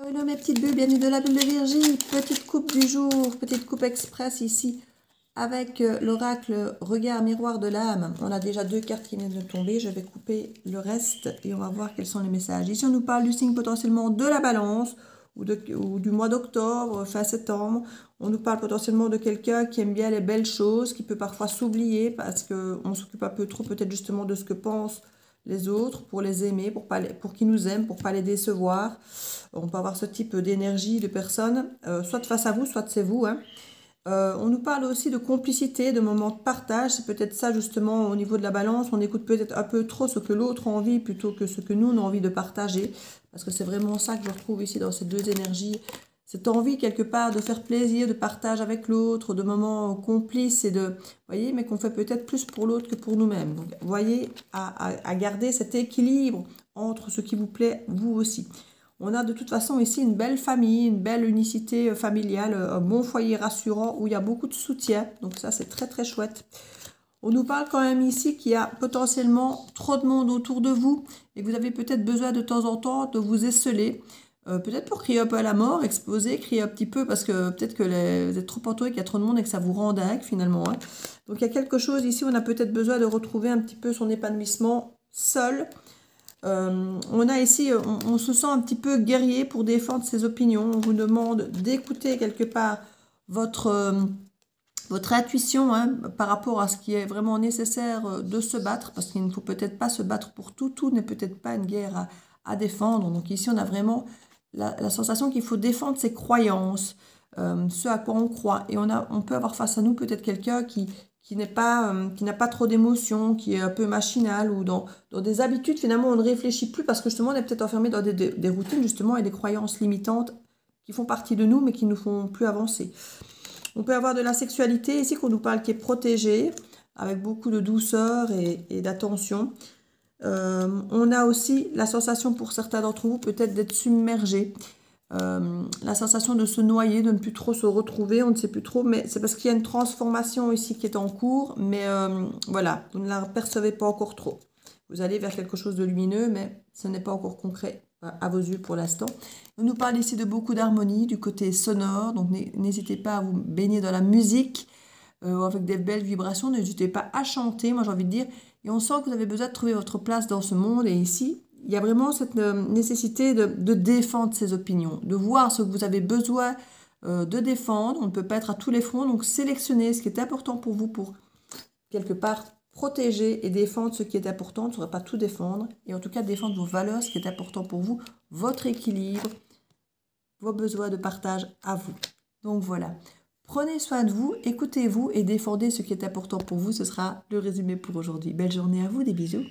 Hello mes petites bulles, bienvenue de la bulle de Virgie. Petite coupe du jour, petite coupe express ici avec l'oracle Regard miroir de l'âme. On a déjà 2 cartes qui viennent de tomber, je vais couper le reste et on va voir quels sont les messages. Ici on nous parle du signe potentiellement de la balance ou du mois d'octobre, fin septembre. On nous parle potentiellement de quelqu'un qui aime bien les belles choses, qui peut parfois s'oublier parce qu'on s'occupe un peu trop peut-être justement de ce que pensent les autres, pour les aimer, pour qu'ils nous aiment, pour pas les décevoir. On peut avoir ce type d'énergie de personne, soit face à vous, soit c'est vous. Hein. On nous parle aussi de complicité, de moments de partage. C'est peut-être ça justement au niveau de la balance. On écoute peut-être un peu trop ce que l'autre a envie plutôt que ce que nous on a envie de partager. Parce que c'est vraiment ça que je retrouve ici dans ces 2 énergies. Cette envie quelque part de faire plaisir, de partage avec l'autre, de moments complices et de, voyez, mais qu'on fait peut-être plus pour l'autre que pour nous-mêmes. Donc, voyez, à garder cet équilibre entre ce qui vous plaît, vous aussi. On a de toute façon ici une belle famille, une belle unicité familiale, un bon foyer rassurant où il y a beaucoup de soutien. Donc ça, c'est très très chouette. On nous parle quand même ici qu'il y a potentiellement trop de monde autour de vous et que vous avez peut-être besoin de temps en temps de vous esseler. Peut-être pour crier un peu à la mort, exploser, crier un petit peu parce que peut-être que vous êtes trop entouré, qu'il y a trop de monde et que ça vous rend dingue finalement. Hein. Donc il y a quelque chose ici, on a peut-être besoin de retrouver un petit peu son épanouissement seul. On a ici, on se sent un petit peu guerrier pour défendre ses opinions. On vous demande d'écouter quelque part votre intuition hein, par rapport à ce qui est vraiment nécessaire de se battre, parce qu'il ne faut peut-être pas se battre pour tout. Tout n'est peut-être pas une guerre à défendre. Donc ici, on a vraiment la sensation qu'il faut défendre ses croyances, ce à quoi on croit. Et on peut avoir face à nous peut-être quelqu'un qui n'a pas trop d'émotions, qui est un peu machinal ou dans des habitudes, finalement, on ne réfléchit plus parce que justement, on est peut-être enfermé dans des routines, justement, et des croyances limitantes qui font partie de nous, mais qui ne nous font plus avancer. On peut avoir de la sexualité ici qu'on nous parle qui est protégée, avec beaucoup de douceur et d'attention. On a aussi la sensation pour certains d'entre vous peut-être d'être submergé. La sensation de se noyer, de ne plus trop se retrouver, on ne sait plus trop, mais c'est parce qu'il y a une transformation ici qui est en cours, mais voilà, vous ne la percevez pas encore trop. Vous allez vers quelque chose de lumineux, mais ce n'est pas encore concret à vos yeux pour l'instant. On nous parle ici de beaucoup d'harmonie, du côté sonore, donc n'hésitez pas à vous baigner dans la musique, avec des belles vibrations, n'hésitez pas à chanter, moi j'ai envie de dire, et on sent que vous avez besoin de trouver votre place dans ce monde, et ici, il y a vraiment cette nécessité de défendre ses opinions, de voir ce que vous avez besoin de défendre. On ne peut pas être à tous les fronts, donc sélectionnez ce qui est important pour vous pour, quelque part, protéger et défendre ce qui est important. On ne saurait pas tout défendre, et en tout cas défendre vos valeurs, ce qui est important pour vous, votre équilibre, vos besoins de partage à vous. Donc voilà, prenez soin de vous, écoutez-vous et défendez ce qui est important pour vous. Ce sera le résumé pour aujourd'hui. Belle journée à vous, des bisous.